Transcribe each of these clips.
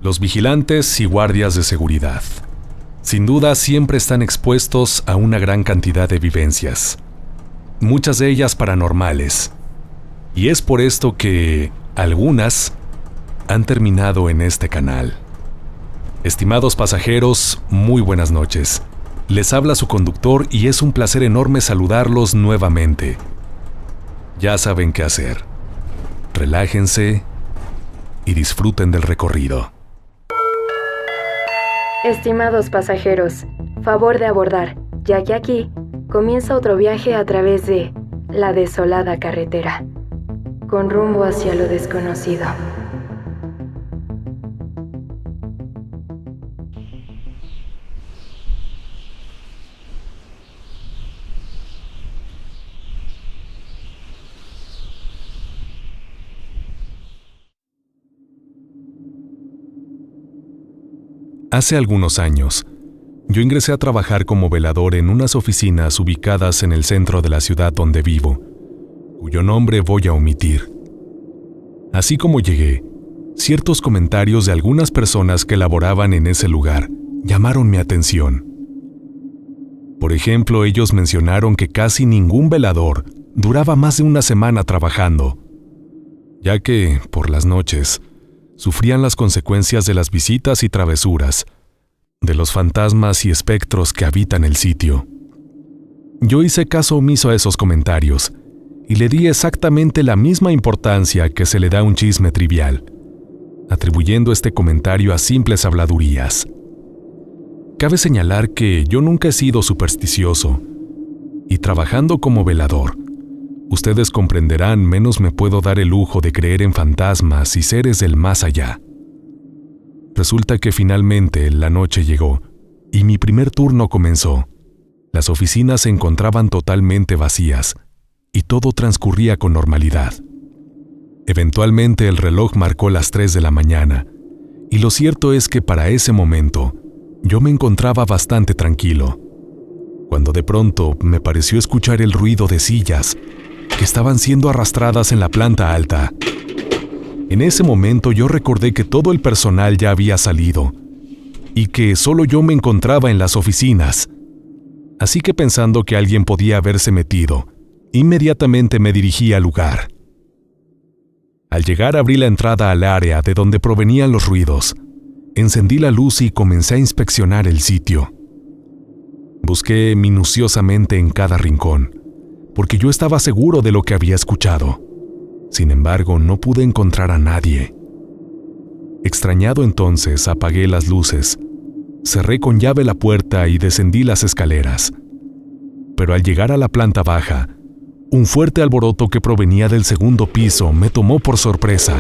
Los vigilantes y guardias de seguridad. Sin duda siempre están expuestos a una gran cantidad de vivencias, muchas de ellas paranormales, y es por esto que algunas han terminado en este canal. Estimados pasajeros, muy buenas noches. Les habla su conductor y es un placer enorme saludarlos nuevamente. Ya saben qué hacer. Relájense y disfruten del recorrido. Estimados pasajeros, favor de abordar, ya que aquí comienza otro viaje a través de la desolada carretera, con rumbo hacia lo desconocido. Hace algunos años, yo ingresé a trabajar como velador en unas oficinas ubicadas en el centro de la ciudad donde vivo, cuyo nombre voy a omitir. Así como llegué, ciertos comentarios de algunas personas que laboraban en ese lugar llamaron mi atención. Por ejemplo, ellos mencionaron que casi ningún velador duraba más de una semana trabajando, ya que, por las noches, sufrían las consecuencias de las visitas y travesuras, de los fantasmas y espectros que habitan el sitio. Yo hice caso omiso a esos comentarios y le di exactamente la misma importancia que se le da a un chisme trivial, atribuyendo este comentario a simples habladurías. Cabe señalar que yo nunca he sido supersticioso, y trabajando como velador, ustedes comprenderán, menos me puedo dar el lujo de creer en fantasmas y seres del más allá. Resulta que finalmente la noche llegó y mi primer turno comenzó. Las oficinas se encontraban totalmente vacías y todo transcurría con normalidad. Eventualmente el reloj marcó las 3 de la mañana y lo cierto es que para ese momento yo me encontraba bastante tranquilo, cuando de pronto me pareció escuchar el ruido de sillas que estaban siendo arrastradas en la planta alta. En ese momento yo recordé que todo el personal ya había salido y que solo yo me encontraba en las oficinas. Así que pensando que alguien podía haberse metido, inmediatamente me dirigí al lugar. Al llegar abrí la entrada al área de donde provenían los ruidos, encendí la luz y comencé a inspeccionar el sitio. Busqué minuciosamente en cada rincón, porque yo estaba seguro de lo que había escuchado. Sin embargo, no pude encontrar a nadie. Extrañado entonces, apagué las luces, cerré con llave la puerta y descendí las escaleras. Pero al llegar a la planta baja, un fuerte alboroto que provenía del segundo piso me tomó por sorpresa.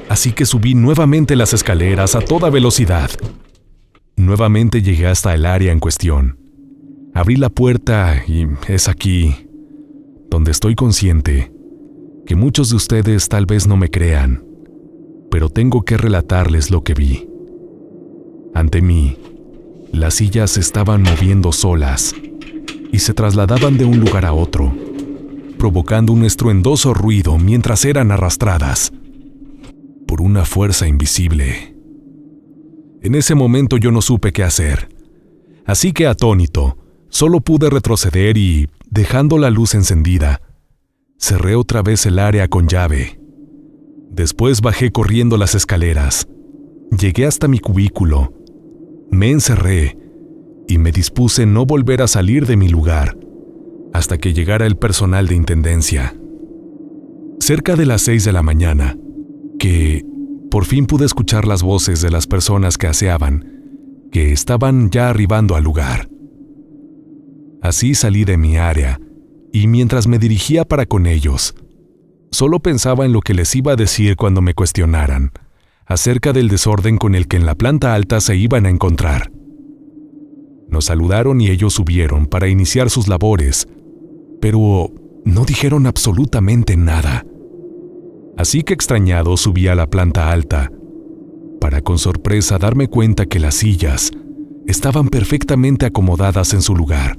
Así que subí nuevamente las escaleras a toda velocidad. Nuevamente llegué hasta el área en cuestión. Abrí la puerta y es aquí donde estoy consciente que muchos de ustedes tal vez no me crean, pero tengo que relatarles lo que vi. Ante mí, las sillas se estaban moviendo solas y se trasladaban de un lugar a otro, provocando un estruendoso ruido mientras eran arrastradas por una fuerza invisible. En ese momento yo no supe qué hacer, así que atónito, solo pude retroceder y, dejando la luz encendida, cerré otra vez el área con llave. Después bajé corriendo las escaleras, llegué hasta mi cubículo, me encerré y me dispuse no volver a salir de mi lugar hasta que llegara el personal de intendencia. Cerca de las 6 de la mañana, que por fin pude escuchar las voces de las personas que aseaban, que estaban ya arribando al lugar. Así salí de mi área, y mientras me dirigía para con ellos, solo pensaba en lo que les iba a decir cuando me cuestionaran acerca del desorden con el que en la planta alta se iban a encontrar. Nos saludaron y ellos subieron para iniciar sus labores, pero no dijeron absolutamente nada. Así que extrañado subí a la planta alta, para con sorpresa darme cuenta que las sillas estaban perfectamente acomodadas en su lugar,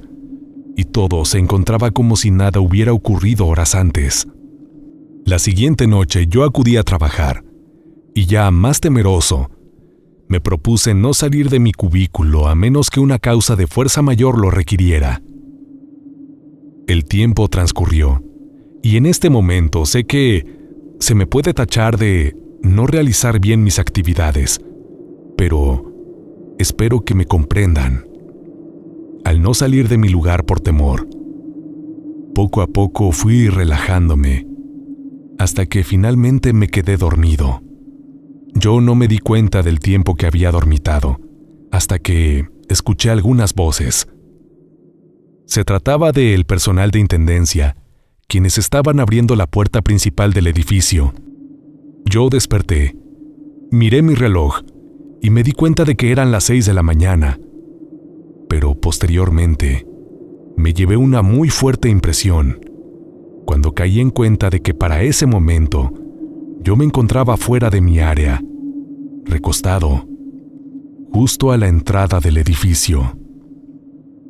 y todo se encontraba como si nada hubiera ocurrido horas antes. La siguiente noche yo acudí a trabajar, y ya más temeroso, Me propuse no salir de mi cubículo a menos que una causa de fuerza mayor lo requiriera. El tiempo transcurrió, y en este momento sé que se me puede tachar de no realizar bien mis actividades, pero espero que me comprendan. Al no salir de mi lugar por temor, poco a poco fui relajándome, hasta que finalmente me quedé dormido. Yo no me di cuenta del tiempo que había dormitado, hasta que escuché algunas voces. Se trataba del personal de intendencia, quienes estaban abriendo la puerta principal del edificio. Yo desperté, miré mi reloj y me di cuenta de que eran las 6 de la mañana. Pero posteriormente, me llevé una muy fuerte impresión cuando caí en cuenta de que para ese momento yo me encontraba fuera de mi área, recostado, justo a la entrada del edificio.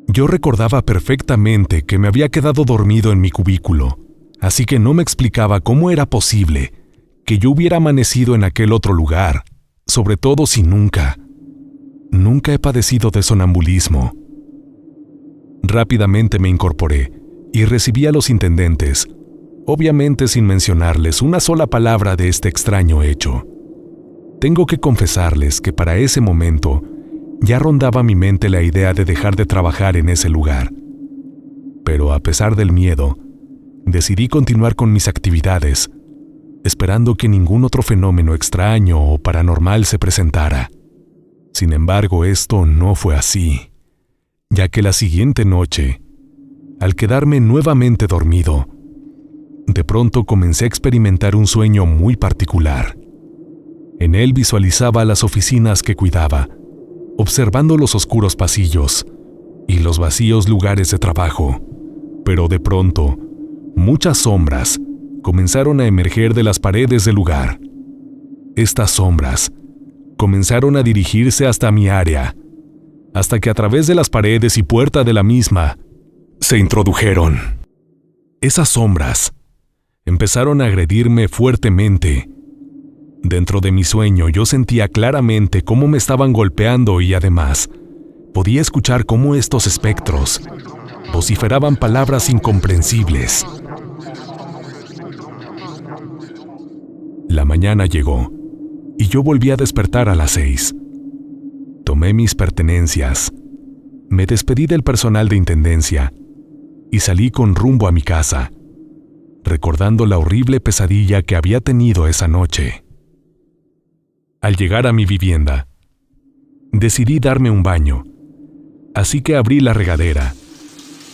Yo recordaba perfectamente que me había quedado dormido en mi cubículo, así que no me explicaba cómo era posible que yo hubiera amanecido en aquel otro lugar, sobre todo si nunca he padecido de sonambulismo. Rápidamente me incorporé y recibí a los intendentes, obviamente sin mencionarles una sola palabra de este extraño hecho. Tengo que confesarles que para ese momento ya rondaba mi mente la idea de dejar de trabajar en ese lugar. Pero a pesar del miedo, decidí continuar con mis actividades, esperando que ningún otro fenómeno extraño o paranormal se presentara. Sin embargo, esto no fue así, ya que la siguiente noche, al quedarme nuevamente dormido, de pronto comencé a experimentar un sueño muy particular. En él visualizaba las oficinas que cuidaba, observando los oscuros pasillos y los vacíos lugares de trabajo, pero de pronto, muchas sombras comenzaron a emerger de las paredes del lugar. Estas sombras comenzaron a dirigirse hasta mi área, hasta que a través de las paredes y puerta de la misma, se introdujeron. Esas sombras empezaron a agredirme fuertemente. Dentro de mi sueño yo sentía claramente cómo me estaban golpeando y además podía escuchar cómo estos espectros vociferaban palabras incomprensibles. La mañana llegó y yo volví a despertar a las 6. Tomé mis pertenencias, me despedí del personal de intendencia y salí con rumbo a mi casa, recordando la horrible pesadilla que había tenido esa noche. Al llegar a mi vivienda, decidí darme un baño, así que abrí la regadera.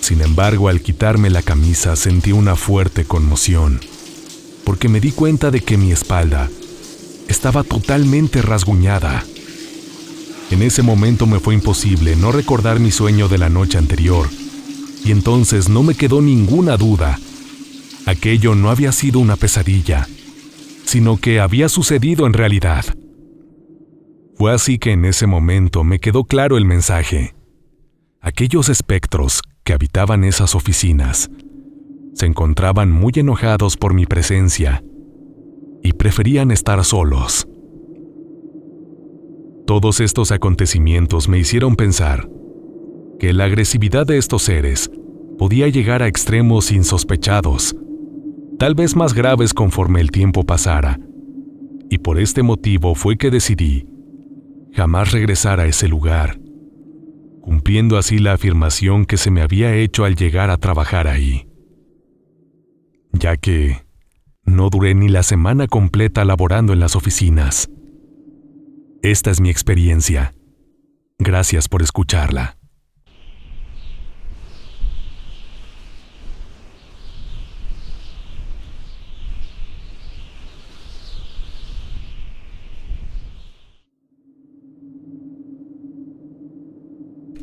Sin embargo, al quitarme la camisa sentí una fuerte conmoción, porque me di cuenta de que mi espalda estaba totalmente rasguñada. En ese momento me fue imposible no recordar mi sueño de la noche anterior, y entonces no me quedó ninguna duda. Aquello no había sido una pesadilla, sino que había sucedido en realidad. Fue así que en ese momento me quedó claro el mensaje. Aquellos espectros que habitaban esas oficinas se encontraban muy enojados por mi presencia y preferían estar solos. Todos estos acontecimientos me hicieron pensar que la agresividad de estos seres podía llegar a extremos insospechados, tal vez más graves conforme el tiempo pasara, y por este motivo fue que decidí jamás regresar a ese lugar, cumpliendo así la afirmación que se me había hecho al llegar a trabajar ahí, ya que no duré ni la semana completa laborando en las oficinas. Esta es mi experiencia. Gracias por escucharla.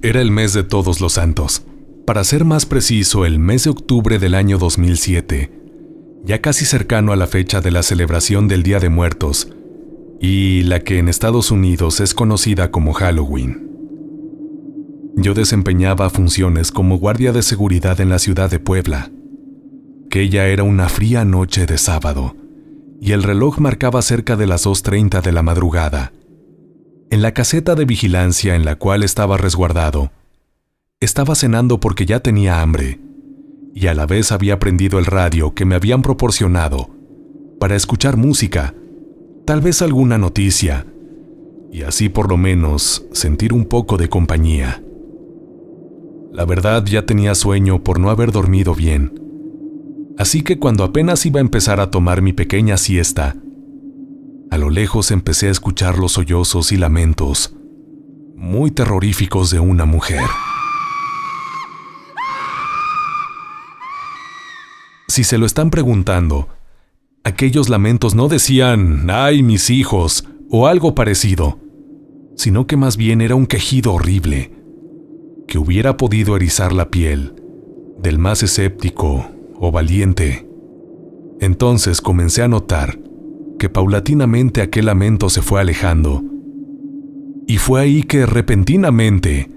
Era el mes de Todos los Santos, para ser más preciso, el mes de octubre del año 2007, ya casi cercano a la fecha de la celebración del Día de Muertos, y la que en Estados Unidos es conocida como Halloween. Yo desempeñaba funciones como guardia de seguridad en la ciudad de Puebla. Aquella era una fría noche de sábado, y el reloj marcaba cerca de las 2:30 de la madrugada. En la caseta de vigilancia en la cual estaba resguardado, estaba cenando porque ya tenía hambre, y a la vez había prendido el radio que me habían proporcionado para escuchar música, tal vez alguna noticia, y así por lo menos sentir un poco de compañía. La verdad ya tenía sueño por no haber dormido bien, así que cuando apenas iba a empezar a tomar mi pequeña siesta, a lo lejos empecé a escuchar los sollozos y lamentos muy terroríficos de una mujer. Si se lo están preguntando, aquellos lamentos no decían «¡Ay, mis hijos!» o algo parecido, sino que más bien era un quejido horrible que hubiera podido erizar la piel del más escéptico o valiente. Entonces comencé a notar que paulatinamente aquel lamento se fue alejando, y fue ahí que repentinamente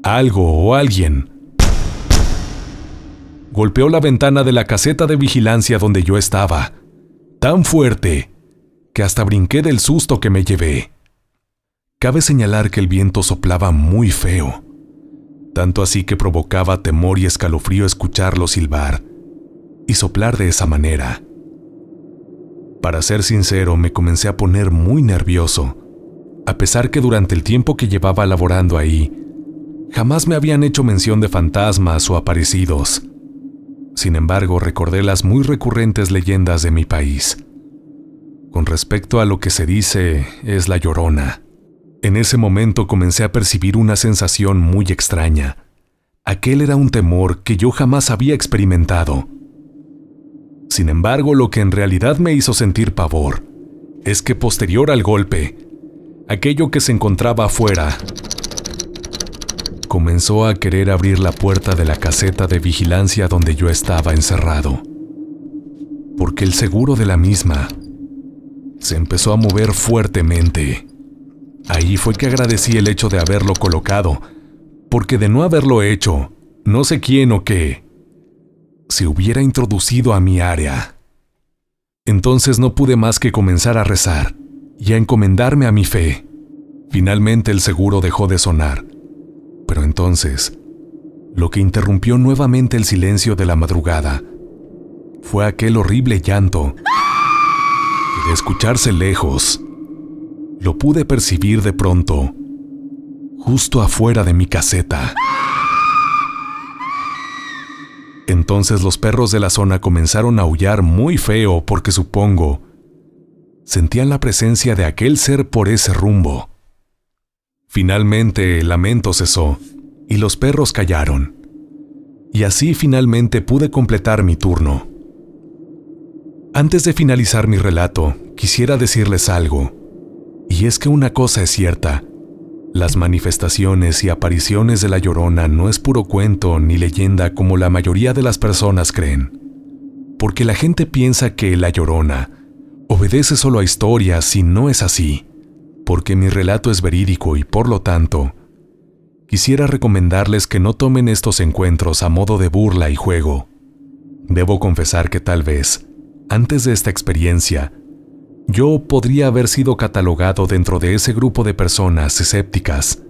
algo o alguien golpeó la ventana de la caseta de vigilancia donde yo estaba, tan fuerte que hasta brinqué del susto que me llevé. Cabe señalar que el viento soplaba muy feo, tanto así que provocaba temor y escalofrío escucharlo silbar y soplar de esa manera. Para ser sincero, me comencé a poner muy nervioso, a pesar que durante el tiempo que llevaba laborando ahí, jamás me habían hecho mención de fantasmas o aparecidos. Sin embargo, recordé las muy recurrentes leyendas de mi país con respecto a lo que se dice es la Llorona. En ese momento comencé a percibir una sensación muy extraña. Aquel era un temor que yo jamás había experimentado. Sin embargo, lo que en realidad me hizo sentir pavor es que posterior al golpe, aquello que se encontraba afuera comenzó a querer abrir la puerta de la caseta de vigilancia donde yo estaba encerrado, porque el seguro de la misma se empezó a mover fuertemente. Ahí fue que agradecí el hecho de haberlo colocado, porque de no haberlo hecho, no sé quién o qué se hubiera introducido a mi área. Entonces no pude más que comenzar a rezar y a encomendarme a mi fe. Finalmente el seguro dejó de sonar, pero entonces lo que interrumpió nuevamente el silencio de la madrugada fue aquel horrible llanto que, de escucharse lejos, lo pude percibir de pronto, justo afuera de mi caseta. Entonces los perros de la zona comenzaron a aullar muy feo porque supongo sentían la presencia de aquel ser por ese rumbo. Finalmente el lamento cesó y los perros callaron, y así finalmente pude completar mi turno. Antes de finalizar mi relato, quisiera decirles algo, y es que una cosa es cierta: las manifestaciones y apariciones de la Llorona no es puro cuento ni leyenda como la mayoría de las personas creen, porque la gente piensa que la Llorona obedece solo a historias y no es así, porque mi relato es verídico y por lo tanto, quisiera recomendarles que no tomen estos encuentros a modo de burla y juego. Debo confesar que tal vez, antes de esta experiencia, yo podría haber sido catalogado dentro de ese grupo de personas escépticas,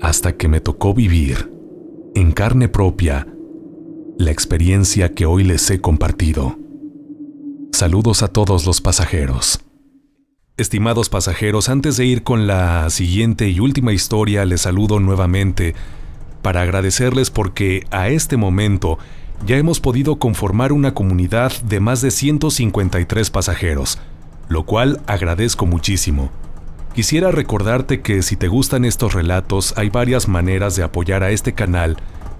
hasta que me tocó vivir, en carne propia, la experiencia que hoy les he compartido. Saludos a todos los pasajeros. Estimados pasajeros, antes de ir con la siguiente y última historia, les saludo nuevamente para agradecerles porque a este momento ya hemos podido conformar una comunidad de más de 153 pasajeros, lo cual agradezco muchísimo. Quisiera recordarte que si te gustan estos relatos, hay varias maneras de apoyar a este canal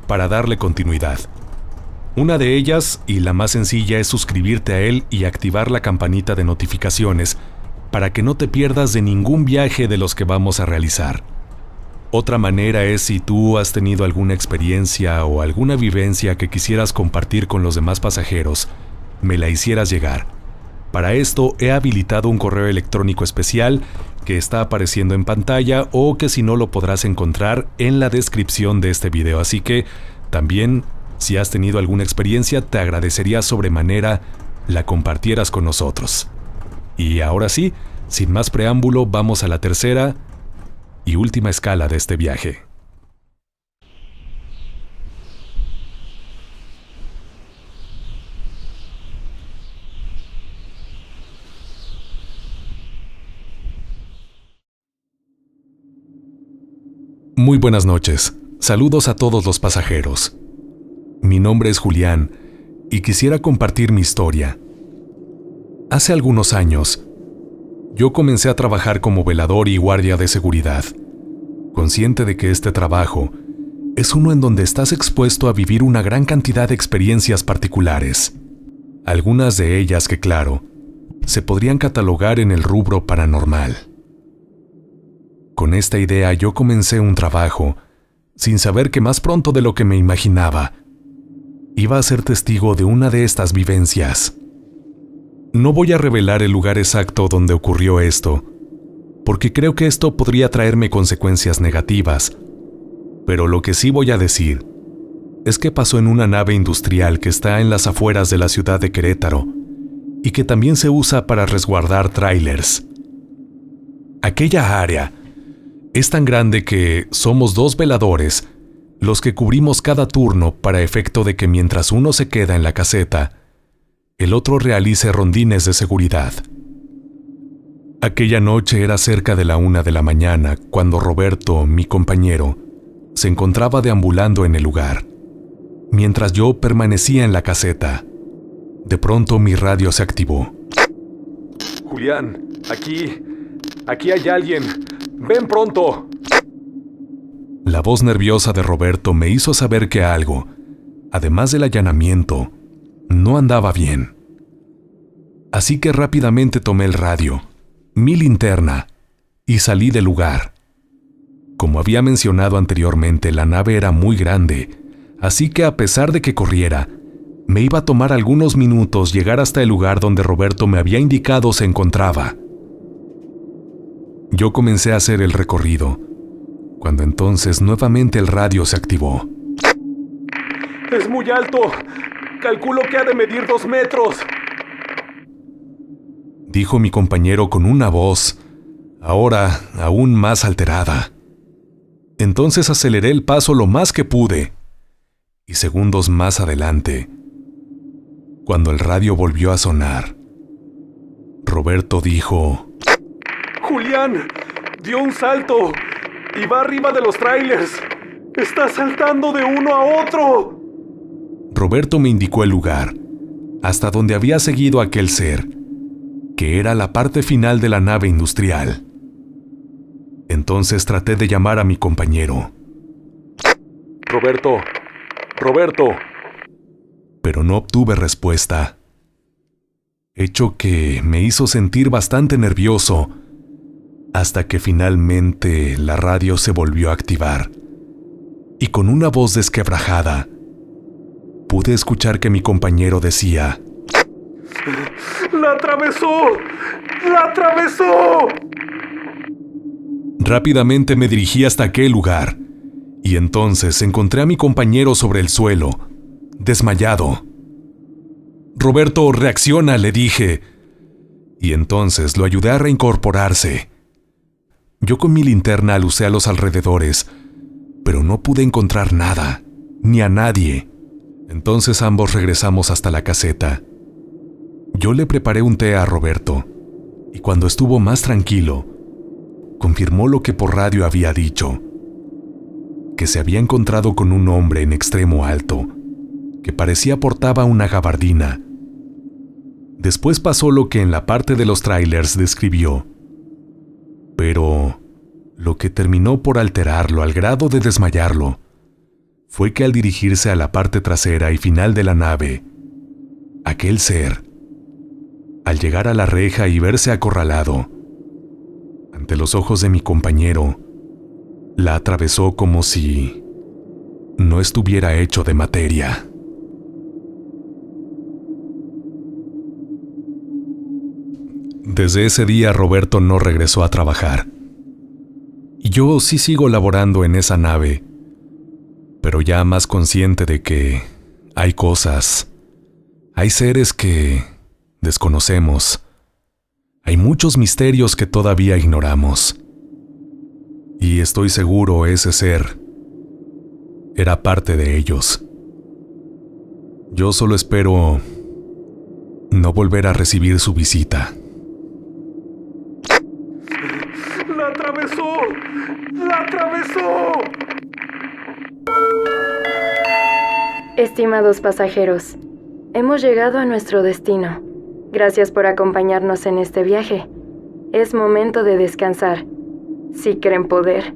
para darle continuidad. Una de ellas, y la más sencilla, es suscribirte a él y activar la campanita de notificaciones para que no te pierdas de ningún viaje de los que vamos a realizar. Otra manera es si tú has tenido alguna experiencia o alguna vivencia que quisieras compartir con los demás pasajeros, me la hicieras llegar. Para esto he habilitado un correo electrónico especial que está apareciendo en pantalla o que si no lo podrás encontrar en la descripción de este video. Así que también, si has tenido alguna experiencia, te agradecería sobremanera la compartieras con nosotros. Y ahora sí, Sin más preámbulo, vamos a la tercera y última escala de este viaje. Muy buenas noches. Saludos a todos los pasajeros. Mi nombre es Julián y quisiera compartir mi historia. Hace algunos años, yo comencé a trabajar como velador y guardia de seguridad, consciente de que este trabajo es uno en donde estás expuesto a vivir una gran cantidad de experiencias particulares, algunas de ellas que, claro, se podrían catalogar en el rubro paranormal. Con esta idea yo comencé un trabajo, sin saber que más pronto de lo que me imaginaba, iba a ser testigo de una de estas vivencias. No voy a revelar el lugar exacto donde ocurrió esto, porque creo que esto podría traerme consecuencias negativas, pero lo que sí voy a decir es que pasó en una nave industrial que está en las afueras de la ciudad de Querétaro y que también se usa para resguardar tráilers. Aquella área es tan grande que somos 2 veladores los que cubrimos cada turno para efecto de que mientras uno se queda en la caseta, el otro realice rondines de seguridad. Aquella noche era cerca de la 1 de la mañana cuando Roberto, mi compañero, se encontraba deambulando en el lugar, mientras yo permanecía en la caseta. De pronto mi radio se activó. Julián, aquí hay alguien. ¡Ven pronto! La voz nerviosa de Roberto me hizo saber que algo, además del allanamiento, no andaba bien. Así que rápidamente tomé el radio, mi linterna, y salí del lugar. Como había mencionado anteriormente, la nave era muy grande, así que a pesar de que corriera, me iba a tomar algunos minutos llegar hasta el lugar donde Roberto me había indicado se encontraba. Yo comencé a hacer el recorrido, cuando entonces nuevamente el radio se activó. ¡Es muy alto! ¡Calculo que ha de medir 2 metros! Dijo mi compañero con una voz, ahora aún más alterada. Entonces aceleré el paso lo más que pude, y segundos más adelante, cuando el radio volvió a sonar, Roberto dijo: ¡Julián! ¡Dio un salto! ¡Y va arriba de los trailers! ¡Está saltando de uno a otro! Roberto me indicó el lugar, hasta donde había seguido aquel ser, que era la parte final de la nave industrial. Entonces traté de llamar a mi compañero. ¡Roberto! Pero no obtuve respuesta, hecho que me hizo sentir bastante nervioso, hasta que finalmente la radio se volvió a activar, y con una voz desquebrajada, pude escuchar que mi compañero decía: ¡La atravesó! ¡La atravesó! Rápidamente me dirigí hasta aquel lugar, y entonces encontré a mi compañero sobre el suelo, desmayado. «Roberto, reacciona», le dije, y entonces lo ayudé a reincorporarse. Yo con mi linterna alucé a los alrededores, pero no pude encontrar nada, ni a nadie. Entonces ambos regresamos hasta la caseta. Yo le preparé un té a Roberto, y cuando estuvo más tranquilo, confirmó lo que por radio había dicho, que se había encontrado con un hombre en extremo alto, que parecía portaba una gabardina. Después pasó lo que en la parte de los trailers describió, pero lo que terminó por alterarlo al grado de desmayarlo fue que al dirigirse a la parte trasera y final de la nave, aquel ser, al llegar a la reja y verse acorralado, ante los ojos de mi compañero, la atravesó como si no estuviera hecho de materia. Desde ese día Roberto no regresó a trabajar. Y yo sí sigo laborando en esa nave, pero ya más consciente de que hay cosas, hay seres que desconocemos, Hay muchos misterios que todavía ignoramos. Y estoy seguro ese ser era parte de ellos. Yo solo espero no volver a recibir su visita. ¡La atravesó! ¡La atravesó! Estimados pasajeros, hemos llegado a nuestro destino. Gracias por acompañarnos en este viaje. Es momento de descansar. Si creen poder,